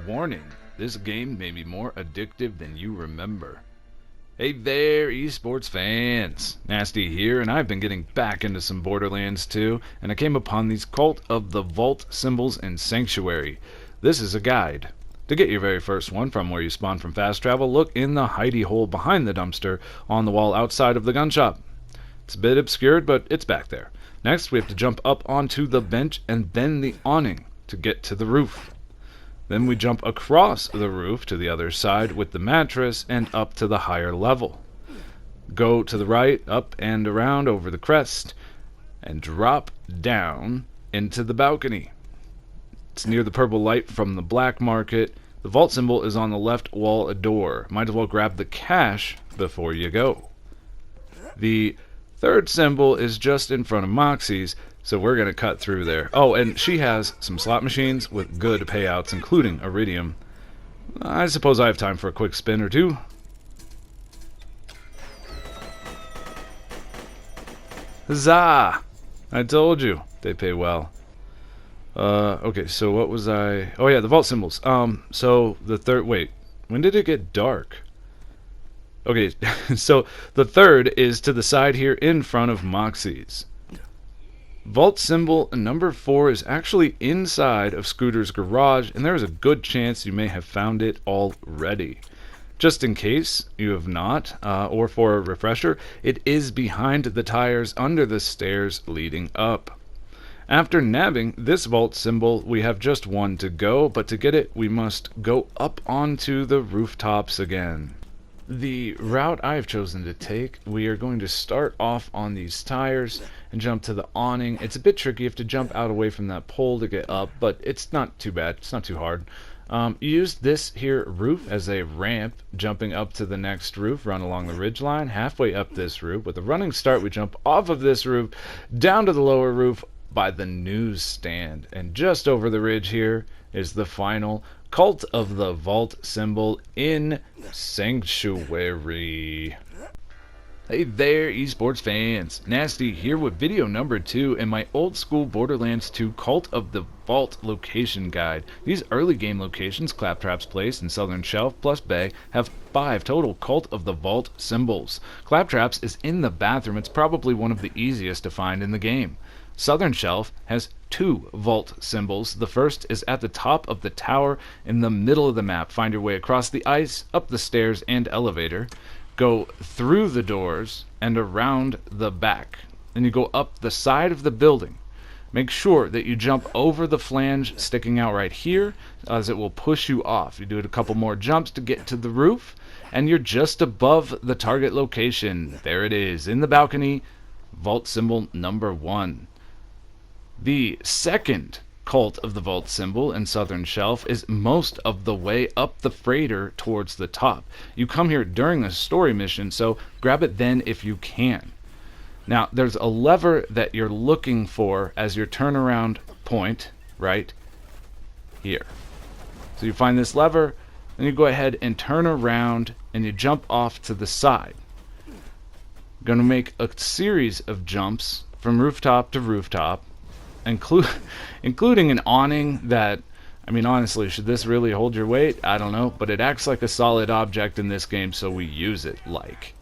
Warning, this game may be more addictive than you remember. Hey there, esports fans! Nasty here, and I've been getting back into some Borderlands 2, and I came upon these Cult of the Vault symbols in Sanctuary. This is a guide. To get your very first one from where you spawn from fast travel, look in the hidey hole behind the dumpster on the wall outside of the gun shop. It's a bit obscured, but it's back there. Next, we have to jump up onto the bench and then the awning to get to the roof. Then we jump across the roof to the other side with the mattress and up to the higher level. Go to the right, up and around over the crest, and drop down into the balcony. It's near the purple light from the black market. The vault symbol is on the left wall door. Might as well grab the cash before you go. The third symbol is just in front of Moxie's, so we're going to cut through there. Oh, and she has some slot machines with good payouts, including Eridium. I suppose I have time for a quick spin or two. Huzzah! I told you, they pay well. Okay, so what was I... Oh yeah, the vault symbols. So the third... Wait, when did it get dark? Okay, so the third is to the side here in front of Moxie's. Vault symbol number 4 is actually inside of Scooter's garage, and there is a good chance you may have found it already. Just in case you have not, or for a refresher, it is behind the tires under the stairs leading up. After nabbing this vault symbol, we have just one to go, but to get it, we must go up onto the rooftops again. The route I have chosen to take, we are going to start off on these tires and jump to the awning. It's a bit tricky. You have to jump out away from that pole to get up, but it's not too bad. It's not too hard. Use this here roof as a ramp, jumping up to the next roof, run along the ridgeline, halfway up this roof. With a running start, we jump off of this roof, down to the lower roof by the newsstand. And just over the ridge here is the final Cult of the Vault symbol in Sanctuary. Hey there, esports fans. Nasty here with video number 2 in my old school Borderlands 2 Cult of the Vault location guide. These early game locations, Claptraps Place and Southern Shelf plus Bay, have 5 total Cult of the Vault symbols. Claptraps is in the bathroom. It's probably one of the easiest to find in the game. Southern Shelf has 2 vault symbols. The first is at the top of the tower in the middle of the map. Find your way across the ice, up the stairs and elevator. Go through the doors and around the back. Then you go up the side of the building. Make sure that you jump over the flange sticking out right here, as it will push you off. You do it a couple more jumps to get to the roof, and you're just above the target location. There it is, in the balcony, vault symbol number 1. The second Cult of the Vault symbol in Southern Shelf is most of the way up the freighter towards the top. You come here during a story mission, so grab it then if you can. Now, there's a lever that you're looking for as your turnaround point right here. So you find this lever, then you go ahead and turn around and you jump off to the side. You're going to make a series of jumps from rooftop to rooftop, including an awning that, I mean, honestly, should this really hold your weight? I don't know, but it acts like a solid object in this game, so we use it like.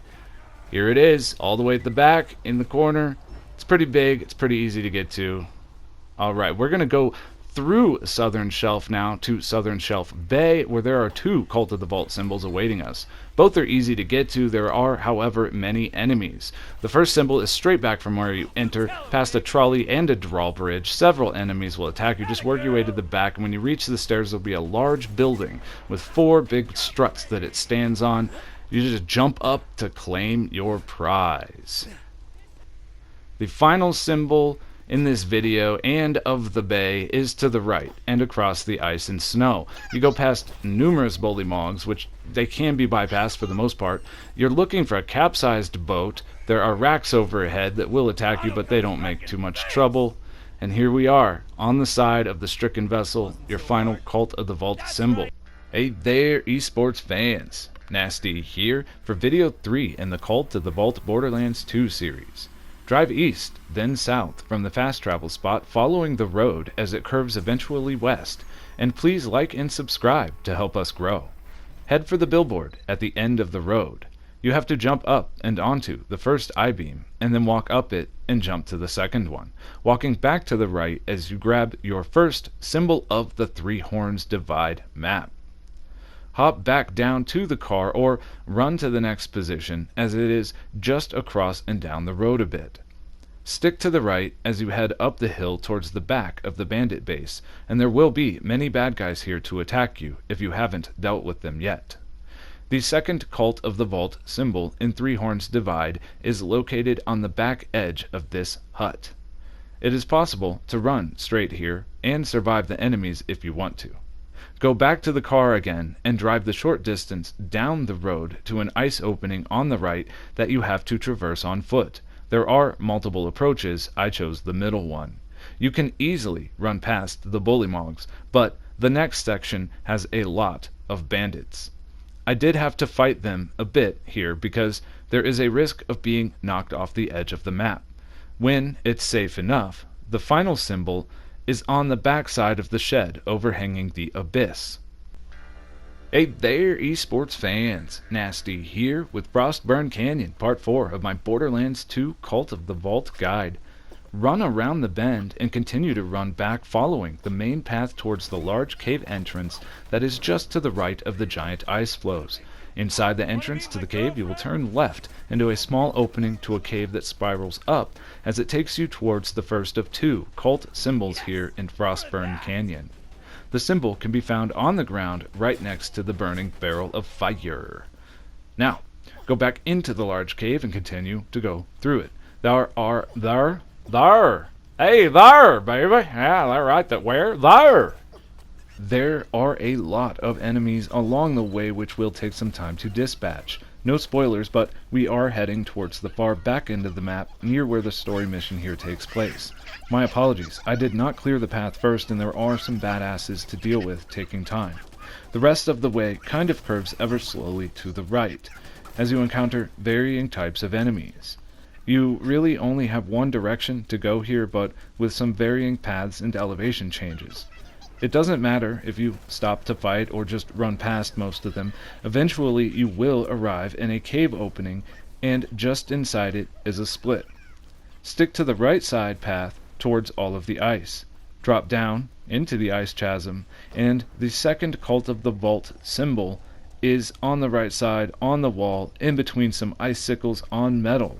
Here it is, all the way at the back, in the corner. It's pretty big, it's pretty easy to get to. Alright, we're going to go through Southern Shelf now to Southern Shelf Bay, where there are 2 Cult of the Vault symbols awaiting us. Both are easy to get to. There are, however, many enemies. The first symbol is straight back from where you enter, past a trolley and a drawbridge. Several enemies will attack you. Just work your way to the back, and when you reach the stairs, there'll be a large building with 4 big struts that it stands on. You just jump up to claim your prize. The final symbol in this video and of the bay is to the right and across the ice and snow. You go past numerous bullymonggs, which they can be bypassed for the most part. You're looking for a capsized boat. There are racks overhead that will attack you, but they don't make too much trouble. And here we are, on the side of the stricken vessel, your final Cult of the Vault symbol. Hey there, esports fans. Nasty here for video 3 in the Cult of the Vault Borderlands 2 series. Drive east, then south from the fast travel spot, following the road as it curves eventually west, and please like and subscribe to help us grow. Head for the billboard at the end of the road. You have to jump up and onto the first I-beam, and then walk up it and jump to the second one, walking back to the right as you grab your first symbol of the Three Horns Divide map. Hop back down to the car or run to the next position as it is just across and down the road a bit. Stick to the right as you head up the hill towards the back of the bandit base, and there will be many bad guys here to attack you if you haven't dealt with them yet. The second Cult of the Vault symbol in Three Horns Divide is located on the back edge of this hut. It is possible to run straight here and survive the enemies if you want to. Go back to the car again and drive the short distance down the road to an ice opening on the right that you have to traverse on foot. There are multiple approaches. I chose the middle one. You can easily run past the bullymongs, but the next section has a lot of bandits. I did have to fight them a bit here because there is a risk of being knocked off the edge of the map. When it's safe enough, the final symbol is on the back side of the shed overhanging the abyss. Hey there, esports fans! Nasty here with Frostburn Canyon, Part 4 of my Borderlands 2 Cult of the Vault guide. Run around the bend and continue to run back following the main path towards the large cave entrance that is just to the right of the giant ice flows. Inside the entrance to the cave you will turn left into a small opening to a cave that spirals up as it takes you towards the first of two cult symbols here in Frostburn Canyon. The symbol can be found on the ground right next to the burning barrel of fire. Now, go back into the large cave and continue to go through it. Hey, there, baby. Yeah, that right. That where? There. There are a lot of enemies along the way which will take some time to dispatch. No spoilers, but we are heading towards the far back end of the map, near where the story mission here takes place. My apologies, I did not clear the path first and there are some badasses to deal with, taking time. The rest of the way kind of curves ever slowly to the right, as you encounter varying types of enemies. You really only have one direction to go here, but with some varying paths and elevation changes. It doesn't matter if you stop to fight or just run past most of them. Eventually you will arrive in a cave opening, and just inside it is a split. Stick to the right side path towards all of the ice. Drop down into the Ore Chasm, and the second Cult of the Vault symbol is on the right side on the wall in between some icicles on metal.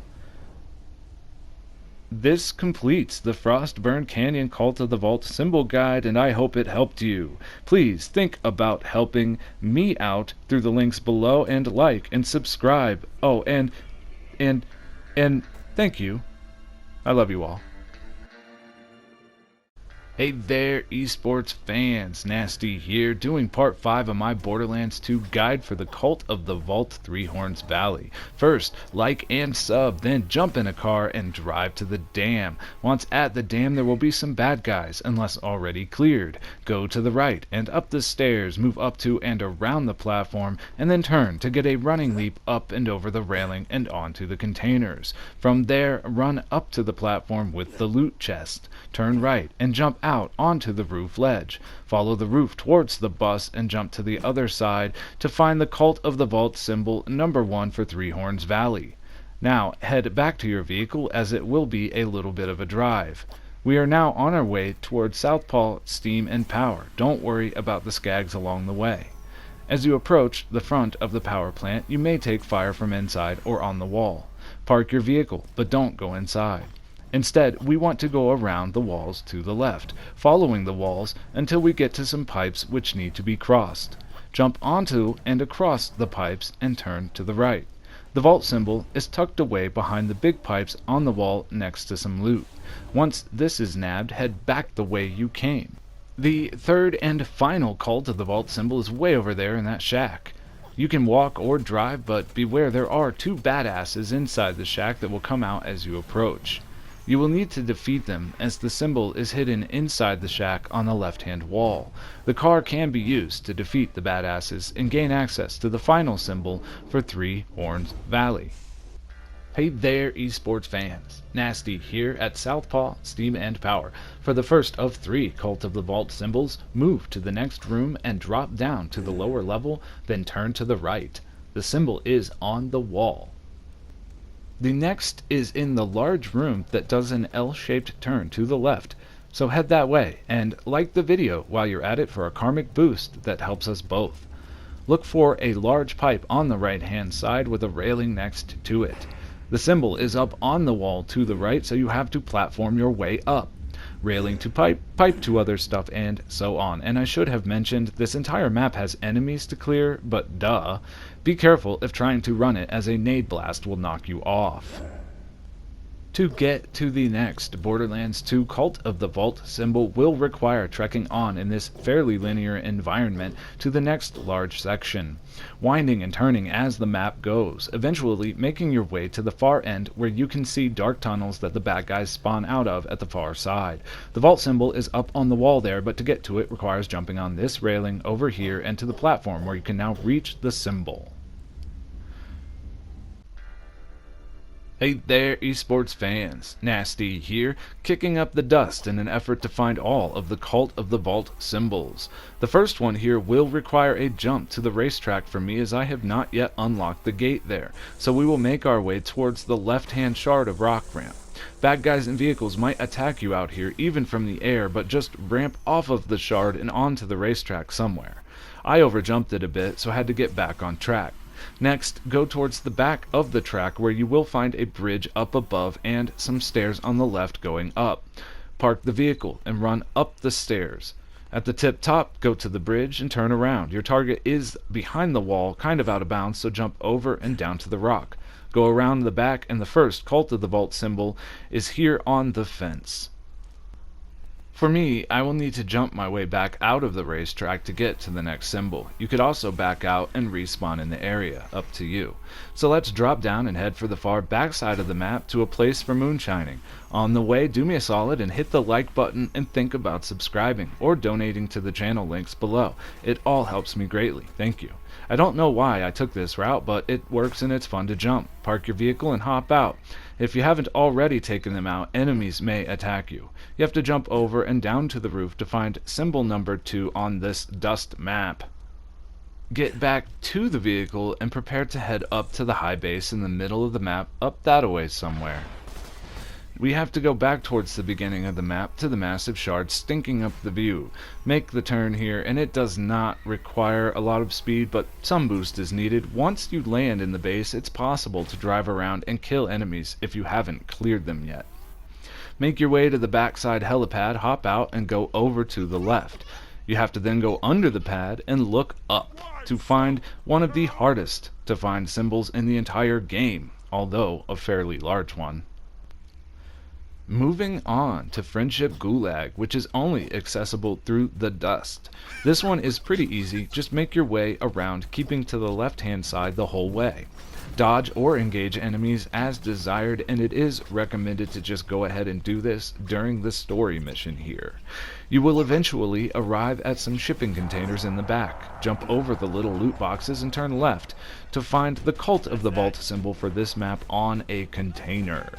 This completes the Frostburn Canyon Cult of the Vault symbol guide, and I hope it helped you. Please think about helping me out through the links below, and like and subscribe. Oh, and thank you. I love you all. Hey there, esports fans, Nasty here, doing part 5 of my Borderlands 2 guide for the Cult of the Vault Three Horns Valley. First, like and sub, then jump in a car and drive to the dam. Once at the dam, there will be some bad guys, unless already cleared. Go to the right and up the stairs, move up to and around the platform, and then turn to get a running leap up and over the railing and onto the containers. From there, run up to the platform with the loot chest. Turn right and jump out onto the roof ledge. Follow the roof towards the bus and jump to the other side to find the Cult of the Vault symbol number 1 for Three Horns Valley. Now head back to your vehicle as it will be a little bit of a drive. We are now on our way towards Southpaw Steam and Power. Don't worry about the skags along the way. As you approach the front of the power plant, you may take fire from inside or on the wall. Park your vehicle, but don't go inside. Instead, we want to go around the walls to the left, following the walls until we get to some pipes which need to be crossed. Jump onto and across the pipes and turn to the right. The vault symbol is tucked away behind the big pipes on the wall next to some loot. Once this is nabbed, head back the way you came. The third and final Cult of the Vault symbol is way over there in that shack. You can walk or drive, but beware, there are 2 badasses inside the shack that will come out as you approach. You will need to defeat them, as the symbol is hidden inside the shack on the left-hand wall. The car can be used to defeat the badasses and gain access to the final symbol for Three Horns Valley. Hey there, esports fans. Nasty here at Southpaw Steam and Power. For the first of 3 Cult of the Vault symbols, move to the next room and drop down to the lower level, then turn to the right. The symbol is on the wall. The next is in the large room that does an L-shaped turn to the left. So head that way, and like the video while you're at it for a karmic boost that helps us both. Look for a large pipe on the right-hand side with a railing next to it. The symbol is up on the wall to the right, so you have to platform your way up. Railing to pipe, pipe to other stuff, and so on. And I should have mentioned, this entire map has enemies to clear, but duh. Be careful if trying to run it, as a nade blast will knock you off. To get to the next Borderlands 2 Cult of the Vault symbol will require trekking on in this fairly linear environment to the next large section, winding and turning as the map goes, eventually making your way to the far end where you can see dark tunnels that the bad guys spawn out of at the far side. The vault symbol is up on the wall there, but to get to it requires jumping on this railing over here and to the platform where you can now reach the symbol. Hey there, esports fans. Nasty here, kicking up the dust in an effort to find all of the Cult of the Vault symbols. The first one here will require a jump to the racetrack for me, as I have not yet unlocked the gate there, so we will make our way towards the left-hand shard of rock ramp. Bad guys and vehicles might attack you out here, even from the air, but just ramp off of the shard and onto the racetrack somewhere. I overjumped it a bit, so I had to get back on track. Next, go towards the back of the track where you will find a bridge up above and some stairs on the left going up. Park the vehicle and run up the stairs. At the tip top, go to the bridge and turn around. Your target is behind the wall, kind of out of bounds, so jump over and down to the rock. Go around the back, and the first Cult of the Vault symbol is here on the fence. For me, I will need to jump my way back out of the racetrack to get to the next symbol. You could also back out and respawn in the area, up to you. So let's drop down and head for the far back side of the map to a place for moonshining. On the way, do me a solid and hit the like button and think about subscribing or donating to the channel links below. It all helps me greatly, thank you. I don't know why I took this route, but it works and it's fun to jump. Park your vehicle and hop out. If you haven't already taken them out, enemies may attack you. You have to jump over and down to the roof to find symbol number 2 on this dust map. Get back to the vehicle and prepare to head up to the high base in the middle of the map, up that-a-way somewhere. We have to go back towards the beginning of the map to the massive shard stinking up the view. Make the turn here, and it does not require a lot of speed, but some boost is needed. Once you land in the base, it's possible to drive around and kill enemies if you haven't cleared them yet. Make your way to the backside helipad, hop out, and go over to the left. You have to then go under the pad and look up to find one of the hardest to find symbols in the entire game, although a fairly large one. Moving on to Friendship Gulag, which is only accessible through the dust. This one is pretty easy, just make your way around, keeping to the left-hand side the whole way. Dodge or engage enemies as desired, and it is recommended to just go ahead and do this during the story mission here. You will eventually arrive at some shipping containers in the back. Jump over the little loot boxes and turn left to find the Cult of the Vault symbol for this map on a container.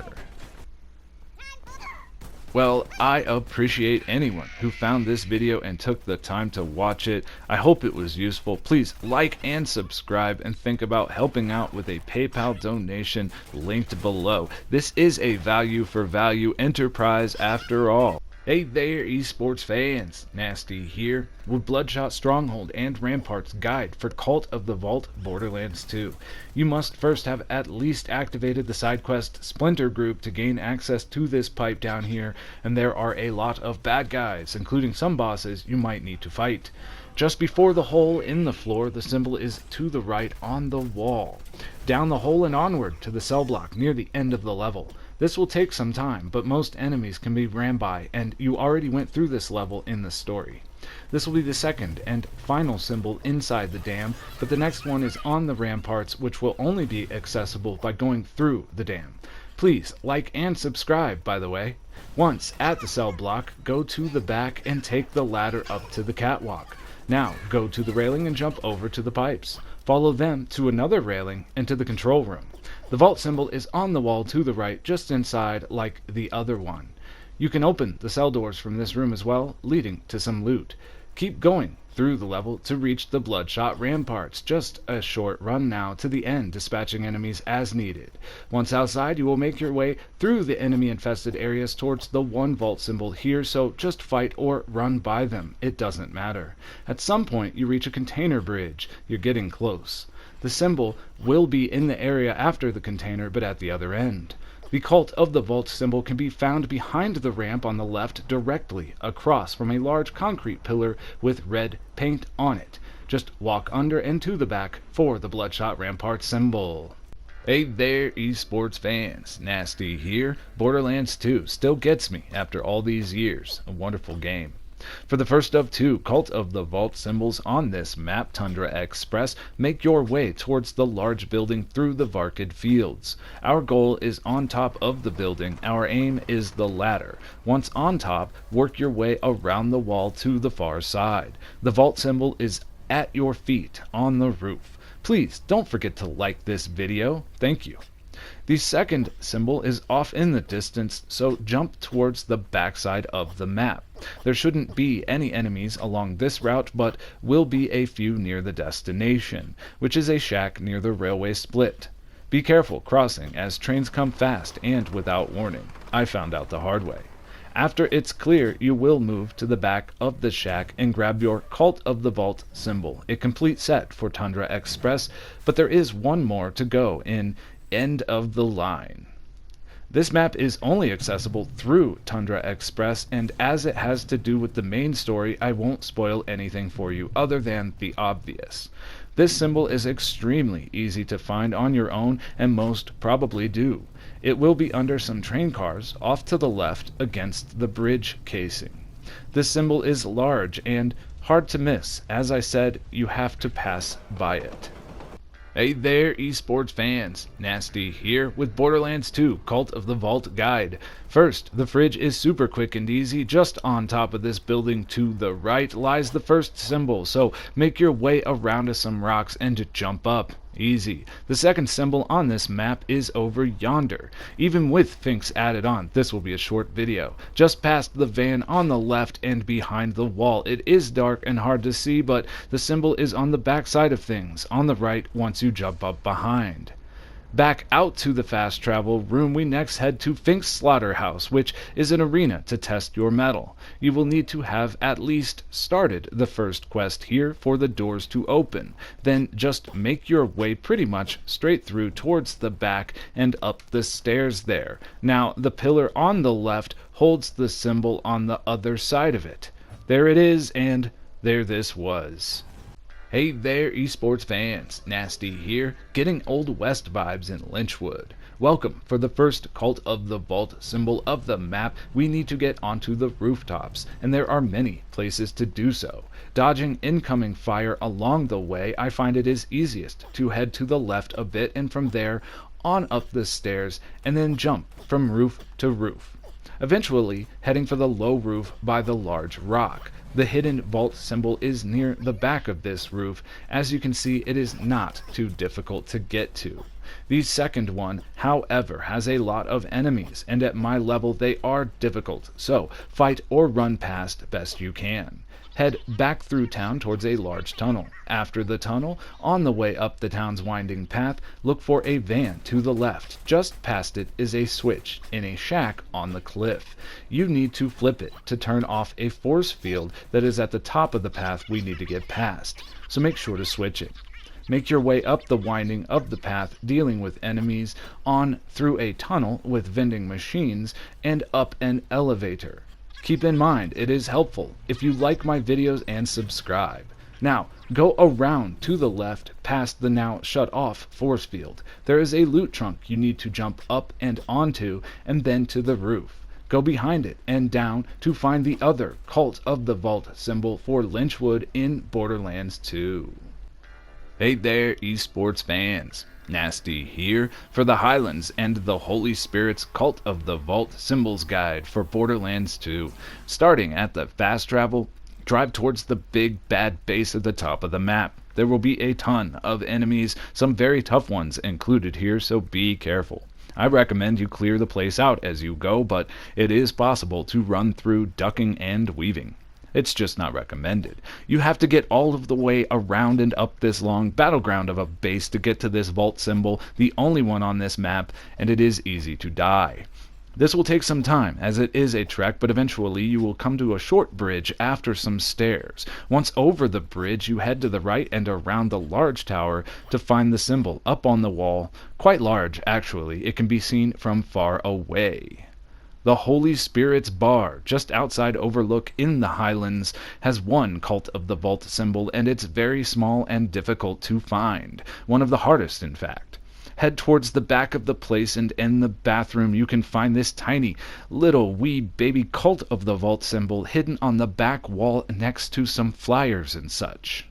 Well, I appreciate anyone who found this video and took the time to watch it. I hope it was useful. Please like and subscribe, and think about helping out with a PayPal donation linked below. This is a value for value enterprise after all. Hey there, esports fans. Nasty here with Bloodshot, Stronghold, and Ramparts guide for Cult of the Vault Borderlands 2. You must first have at least activated the side quest Splinter Group to gain access to this pipe down here, and there are a lot of bad guys, including some bosses you might need to fight. Just before the hole in the floor, the symbol is to the right on the wall. Down the hole and onward to the cell block near the end of the level. This will take some time, but most enemies can be ran by, and you already went through this level in the story. This will be the second and final symbol inside the dam, but the next one is on the ramparts, which will only be accessible by going through the dam. Please like and subscribe, by the way. Once at the cell block, go to the back and take the ladder up to the catwalk. Now go to the railing and jump over to the pipes. Follow them to another railing and to the control room. The vault symbol is on the wall to the right, just inside like the other one. You can open the cell doors from this room as well, leading to some loot. Keep going through the level to reach the Bloodshot Ramparts. Just a short run now to the end, dispatching enemies as needed. Once outside, you will make your way through the enemy-infested areas towards the one vault symbol here, so just fight or run by them. It doesn't matter. At some point, you reach a container bridge. You're getting close. The symbol will be in the area after the container, but at the other end. The cult of the vault symbol can be found behind the ramp on the left, directly across from a large concrete pillar with red paint on it. Just walk under and to the back for the Bloodshot Rampart symbol. Hey there, esports fans. Nasty here. Borderlands 2 still gets me after all these years. A wonderful game. For the first of two Cult of the Vault symbols on this map, Tundra Express, make your way towards the large building through the Varkid fields. Our goal is on top of the building. Our aim is the ladder. Once on top, work your way around the wall to the far side. The vault symbol is at your feet on the roof. Please don't forget to like this video. Thank you. The second symbol is off in the distance, so jump towards the backside of the map. There shouldn't be any enemies along this route, but will be a few near the destination, which is a shack near the railway split. Be careful crossing, as trains come fast and without warning. I found out the hard way. After it's clear, you will move to the back of the shack and grab your Cult of the Vault symbol, a complete set for Tundra Express, but there is one more to go in end of the line. This map is only accessible through Tundra Express, and as it has to do with the main story, I won't spoil anything for you other than the obvious. This symbol is extremely easy to find on your own, and most probably do. It will be under some train cars off to the left against the bridge casing. This symbol is large and hard to miss. As I said, you have to pass by it. Hey there, esports fans. Nasty here with Borderlands 2 Cult of the Vault Guide. First, the fridge is super quick and easy. Just on top of this building to the right lies the first symbol, so make your way around to some rocks and jump up. Easy. The second symbol on this map is over yonder. Even with Finks added on, this will be a short video. Just past the van on the left and behind the wall. It is dark and hard to see, but the symbol is on the back side of things, on the right once you jump up behind. Back out to the fast travel room, we next head to Finks' Slaughterhouse, which is an arena to test your metal. You will need to have at least started the first quest here for the doors to open. Then just make your way pretty much straight through towards the back and up the stairs there. Now, the pillar on the left holds the symbol on the other side of it. There it is, and there this was. Hey there, esports fans. Nasty here, getting Old West vibes in Lunchwood. Welcome. For the first Cult of the Vault symbol of the map, we need to get onto the rooftops, and there are many places to do so. Dodging incoming fire along the way, I find it is easiest to head to the left a bit, and from there on up the stairs, and then jump from roof to roof. Eventually, heading for the low roof by the large rock. The hidden vault symbol is near the back of this roof. As you can see, it is not too difficult to get to. The second one, however, has a lot of enemies, and at my level they are difficult, so fight or run past best you can. Head back through town towards a large tunnel. After the tunnel, on the way up the town's winding path, look for a van to the left. Just past it is a switch in a shack on the cliff. You need to flip it to turn off a force field that is at the top of the path we need to get past, so make sure to switch it. Make your way up the winding of the path, dealing with enemies, on through a tunnel with vending machines, and up an elevator. Keep in mind, it is helpful if you like my videos and subscribe. Now, go around to the left past the now shut off force field. There is a loot trunk you need to jump up and onto, and then to the roof. Go behind it and down to find the other Cult of the Vault symbol for Lunchwood in Borderlands 2. Hey there, esports fans. Nasty here for the Highlands and the Holy Spirit's Cult of the Vault Symbols Guide for Borderlands 2. Starting at the fast travel, Drive towards the big bad base at the top of the map. There will be a ton of enemies, some very tough ones included here, so be careful. I recommend you clear the place out as you go, but it is possible to run through ducking and weaving. It's just not recommended. You have to get all of the way around and up this long battleground of a base to get to this vault symbol, the only one on this map, and it is easy to die. This will take some time, as it is a trek, but eventually you will come to a short bridge after some stairs. Once over the bridge, you head to the right and around the large tower to find the symbol up on the wall. Quite large, actually. It can be seen from far away. The Holy Spirit's Bar, just outside Overlook in the Highlands, has one Cult of the Vault symbol, and it's very small and difficult to find. One of the hardest, in fact. Head towards the back of the place, and in the bathroom you can find this tiny, little, wee baby Cult of the Vault symbol hidden on the back wall next to some flyers and such.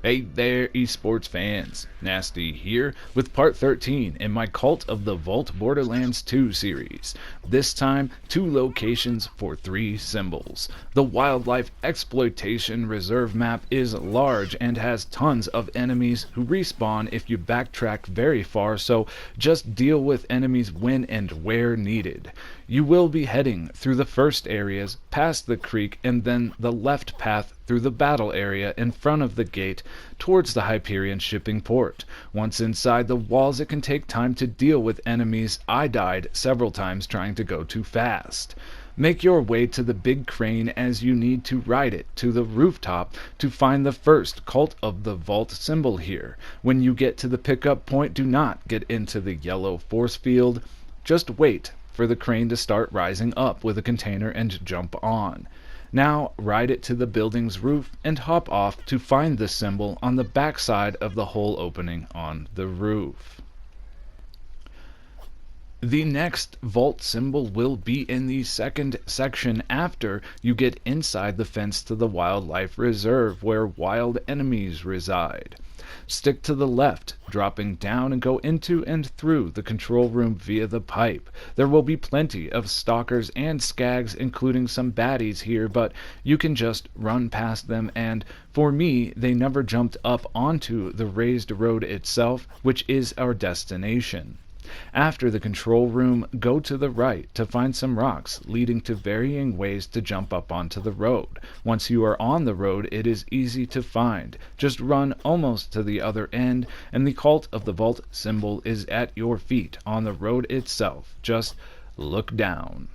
Hey there, esports fans. Nasty here with part 13 in my Cult of the Vault Borderlands 2 series. This time, 2 locations for 3 symbols. The Wildlife Exploitation Reserve map is large and has tons of enemies who respawn if you backtrack very far, so just deal with enemies when and where needed. You will be heading through the first areas, past the creek, and then the left path through the battle area in front of the gate towards the Hyperion shipping port. Once inside the walls, it can take time to deal with enemies. I died several times trying to go too fast. Make your way to the big crane as you need to ride it to the rooftop to find the first Cult of the Vault symbol here. When you get to the pickup point, do not get into the yellow force field. Just wait for the crane to start rising up with a container and jump on. Now ride it to the building's roof and hop off to find the symbol on the back side of the hole opening on the roof. The next vault symbol will be in the second section after you get inside the fence to the Wildlife Reserve where wild enemies reside. Stick to the left, dropping down and go into and through the control room via the pipe. There will be plenty of stalkers and skags, including some baddies here, but you can just run past them, and for me, they never jumped up onto the raised road itself, which is our destination. After the control room, go to the right to find some rocks leading to varying ways to jump up onto the road. Once you are on the road, it is easy to find. Just run almost to the other end, and the Cult of the Vault symbol is at your feet on the road itself. Just look down.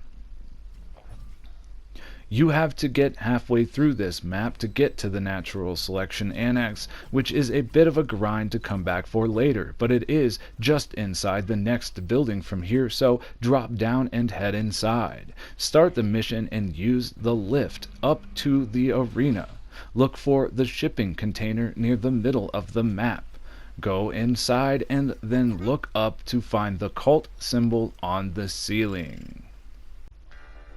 You have to get halfway through this map to get to the Natural Selection Annex, which is a bit of a grind to come back for later, but it is just inside the next building from here, so drop down and head inside. Start the mission and use the lift up to the arena. Look for the shipping container near the middle of the map. Go inside and then look up to find the cult symbol on the ceiling.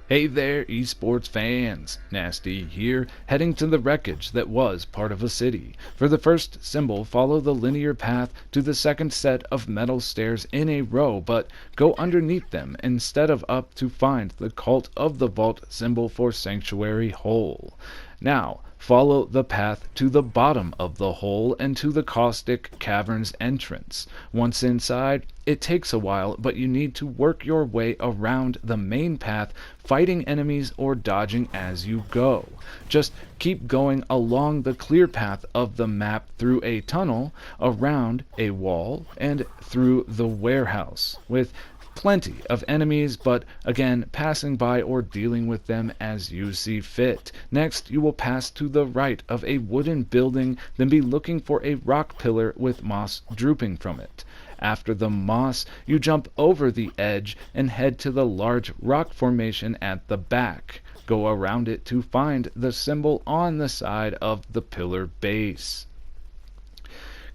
Hey there, esports fans. Nasty here, heading to the wreckage that was part of a city. For the first symbol, follow the linear path to the second set of metal stairs in a row, but go underneath them instead of up to find the Cult of the Vault symbol for Sanctuary Hole. Now, follow the path to the bottom of the hole and to the Caustic Caverns entrance. Once inside, it takes a while, but you need to work your way around the main path, fighting enemies or dodging as you go. Just keep going along the clear path of the map through a tunnel, around a wall, and through the warehouse, with plenty of enemies, but again, passing by or dealing with them as you see fit. Next, you will pass to the right of a wooden building, then be looking for a rock pillar with moss drooping from it. After the moss, you jump over the edge and head to the large rock formation at the back. Go around it to find the symbol on the side of the pillar base.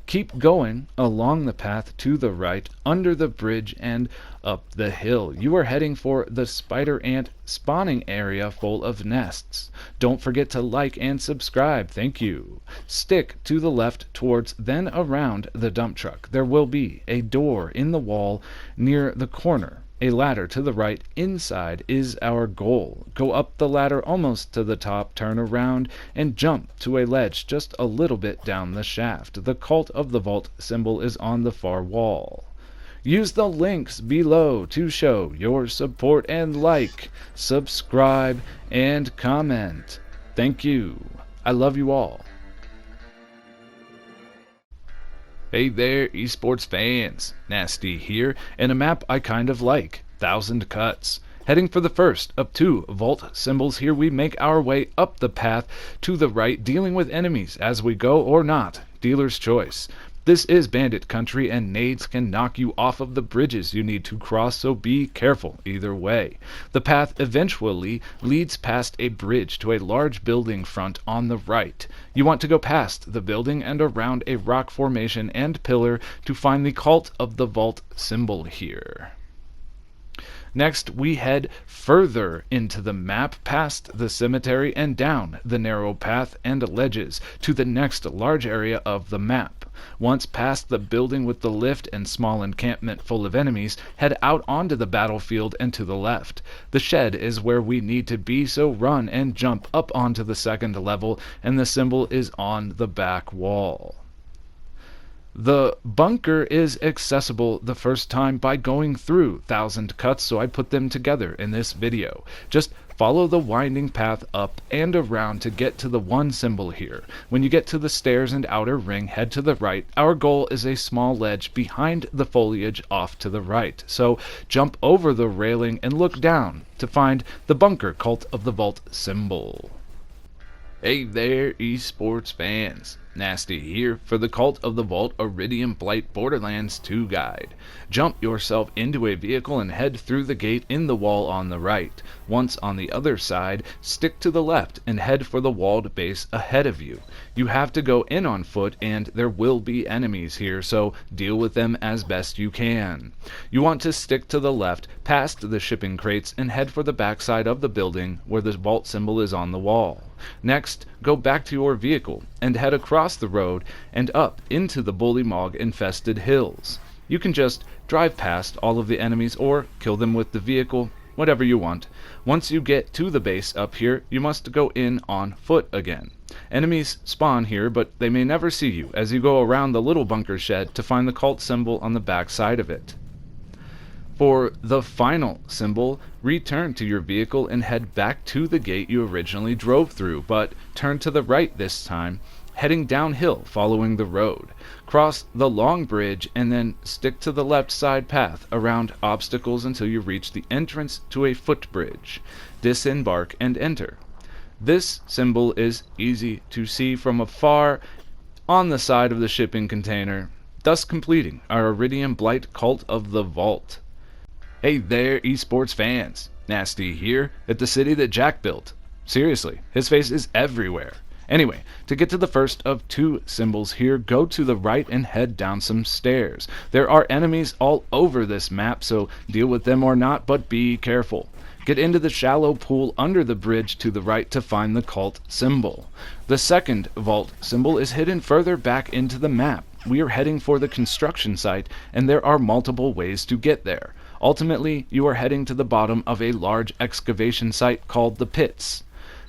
Keep going along the path to the right, under the bridge and up the hill. You are heading for the spider ant spawning area full of nests. Don't forget to like and subscribe. Thank you. Stick to the left towards, then around the dump truck. There will be a door in the wall near the corner a ladder to the right inside is our goal. Go up the ladder almost to the top, turn around, and jump to a ledge just a little bit down the shaft. The Cult of the Vault symbol is on the far wall. Use the links below to show your support and like, subscribe, and comment. Thank you. I love you all. Hey there, esports fans. Nasty here, and a map I kind of like, 1000 Cuts. Heading for the first of 2 vault symbols here, we make our way up the path to the right, dealing with enemies as we go or not. Dealer's choice. This is bandit country, and nades can knock you off of the bridges you need to cross, so be careful either way. The path eventually leads past a bridge to a large building front on the right. You want to go past the building and around a rock formation and pillar to find the Cult of the Vault symbol here. Next, we head further into the map, past the cemetery and down the narrow path and ledges to the next large area of the map. Once past the building with the lift and small encampment full of enemies, head out onto the battlefield and to the left. The shed is where we need to be, so run and jump up onto the second level, and the symbol is on the back wall. The bunker is accessible the first time by going through 1000 Cuts, so I put them together in this video. Just follow the winding path up and around to get to the one symbol here. When you get to the stairs and outer ring, head to the right. Our goal is a small ledge behind the foliage off to the right. So jump over the railing and look down to find the bunker Cult of the Vault symbol. Hey there, esports fans. Nasty here for the Cult of the Vault Eridium Blight Borderlands 2 guide. Jump yourself into a vehicle and head through the gate in the wall on the right. Once on the other side, stick to the left and head for the walled base ahead of you. You have to go in on foot, and there will be enemies here, so deal with them as best you can. You want to stick to the left, past the shipping crates, and head for the backside of the building where the vault symbol is on the wall. Next, go back to your vehicle and head across the road and up into the bullymog infested hills. You can just drive past all of the enemies or kill them with the vehicle, whatever you want. Once you get to the base up here, you must go in on foot again. Enemies spawn here, but they may never see you as you go around the little bunker shed to find the cult symbol on the back side of it. For the final symbol, return to your vehicle and head back to the gate you originally drove through, but turn to the right this time, heading downhill following the road. Cross the long bridge and then stick to the left side path around obstacles until you reach the entrance to a footbridge. Disembark and enter. This symbol is easy to see from afar on the side of the shipping container, thus completing our Eridium Blight Cult of the Vault. Hey there, esports fans. Nasty here at the city that Jack built. Seriously, his face is everywhere. Anyway, to get to the first of 2 symbols here, go to the right and head down some stairs. There are enemies all over this map, so deal with them or not, but be careful. Get into the shallow pool under the bridge to the right to find the cult symbol. The second vault symbol is hidden further back into the map. We are heading for the construction site, and there are multiple ways to get there. Ultimately, you are heading to the bottom of a large excavation site called the Pits.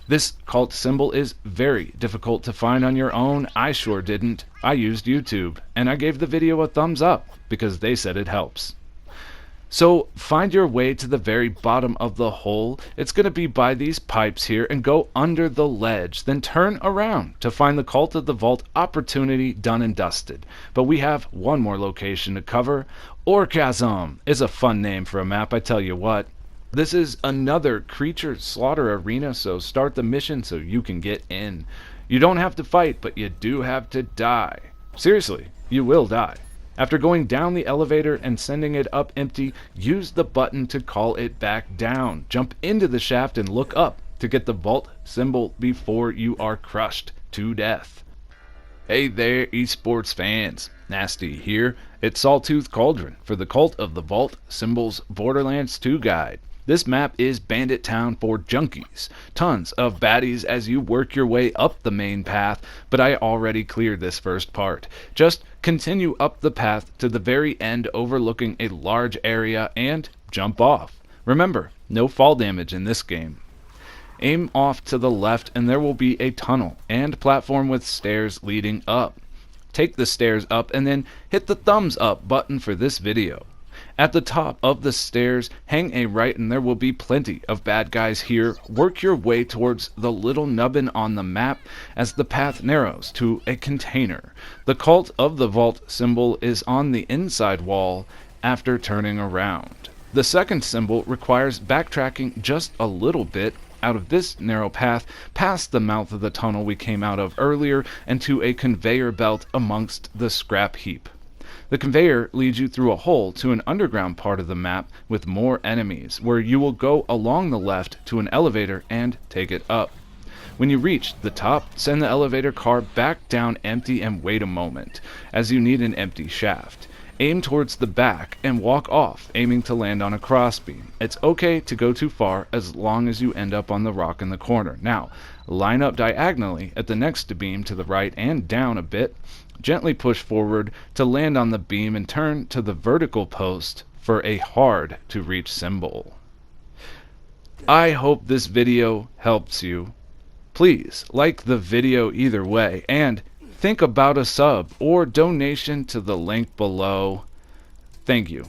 This cult symbol is very difficult to find on your own. I sure didn't. I used YouTube, and I gave the video a thumbs up because they said it helps. So find your way to the very bottom of the hole. It's going to be by these pipes here, and go under the ledge. Then turn around to find the Cult of the Vault opportunity done and dusted. But we have one more location to cover. Ore Chasm is a fun name for a map, I tell you what. This is another creature slaughter arena, so start the mission so you can get in. You don't have to fight, but you do have to die. Seriously, you will die. After going down the elevator and sending it up empty, use the button to call it back down. Jump into the shaft and look up to get the vault symbol before you are crushed to death. Hey there, esports fans. Nasty here at Sawtooth Cauldron for the Cult of the Vault Symbols Borderlands 2 guide. This map is Bandit Town for junkies. Tons of baddies as you work your way up the main path, but I already cleared this first part. Just continue up the path to the very end overlooking a large area and jump off. Remember, no fall damage in this game. Aim off to the left and there will be a tunnel and platform with stairs leading up. Take the stairs up and then hit the thumbs up button for this video. At the top of the stairs, hang a right and there will be plenty of bad guys here. Work your way towards the little nubbin on the map as the path narrows to a container. The Cult of the Vault symbol is on the inside wall after turning around. The second symbol requires backtracking just a little bit out of this narrow path past the mouth of the tunnel we came out of earlier and to a conveyor belt amongst the scrap heap. The conveyor leads you through a hole to an underground part of the map with more enemies, where you will go along the left to an elevator and take it up. When you reach the top, send the elevator car back down empty and wait a moment, as you need an empty shaft. Aim towards the back and walk off, aiming to land on a crossbeam. It's okay to go too far as long as you end up on the rock in the corner. Now, line up diagonally at the next beam to the right and down a bit. Gently push forward to land on the beam and turn to the vertical post for a hard to reach symbol. I hope this video helps you. Please like the video either way and think about a sub or donation to the link below. Thank you.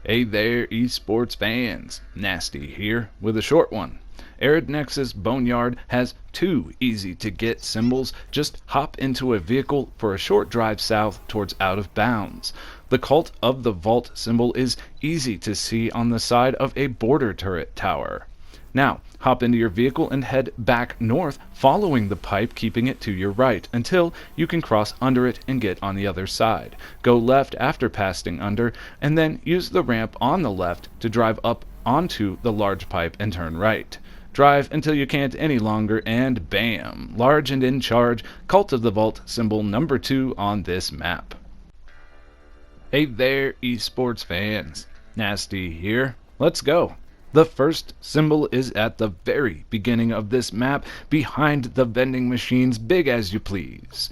Hey there, esports fans. Nasty here with a short one. Arid Nexus Boneyard has 2 easy-to-get symbols. Just hop into a vehicle for a short drive south towards Out of Bounds. The Cult of the Vault symbol is easy to see on the side of a border turret tower. Now, hop into your vehicle and head back north, following the pipe, keeping it to your right, until you can cross under it and get on the other side. Go left after passing under, and then use the ramp on the left to drive up onto the large pipe and turn right. Drive until you can't any longer, and bam! Large and in charge, Cult of the Vault symbol number 2 on this map. Hey there, esports fans. Nasty here. Let's go. The first symbol is at the very beginning of this map, behind the vending machines, big as you please.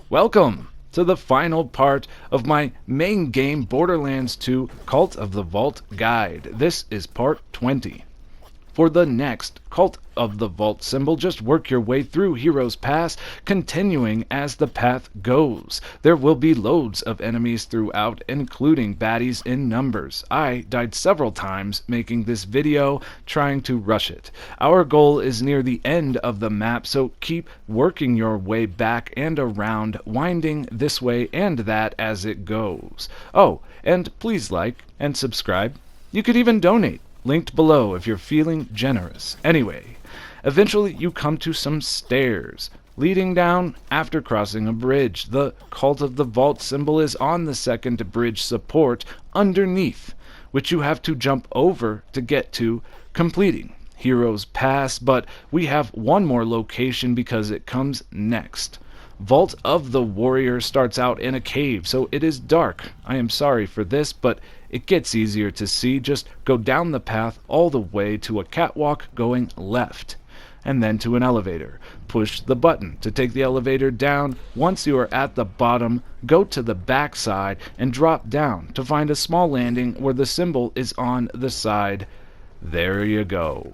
Welcome to the final part of my main game Borderlands 2 Cult of the Vault guide. This is part 20. For the next Cult of the Vault symbol, just work your way through Heroes Pass, continuing as the path goes. There will be loads of enemies throughout, including baddies in numbers. I died several times making this video, trying to rush it. Our goal is near the end of the map, so keep working your way back and around, winding this way and that as it goes. Oh, and please like and subscribe. You could even donate. Linked below if you're feeling generous. Anyway, eventually you come to some stairs leading down after crossing a bridge. The Cult of the Vault symbol is on the second bridge support underneath, which you have to jump over to get to, completing Heroes Pass, but we have one more location because it comes next. Vault of the Warrior starts out in a cave, so it is dark. I am sorry for this, but it gets easier to see. Just go down the path all the way to a catwalk going left, and then to an elevator. Push the button to take the elevator down. Once you are at the bottom, go to the back side and drop down to find a small landing where the symbol is on the side. There you go.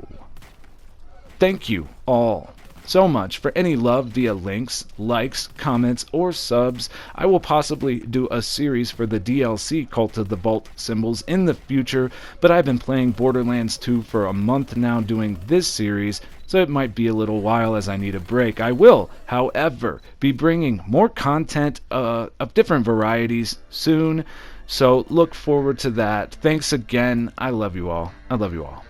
Thank you all so much for any love via links, likes, comments, or subs. I will possibly do a series for the DLC Cult of the Vault symbols in the future, but I've been playing Borderlands 2 for a month now doing this series, so it might be a little while as I need a break. I will, however, be bringing more content of different varieties soon, so look forward to that. Thanks again. I love you all. I love you all.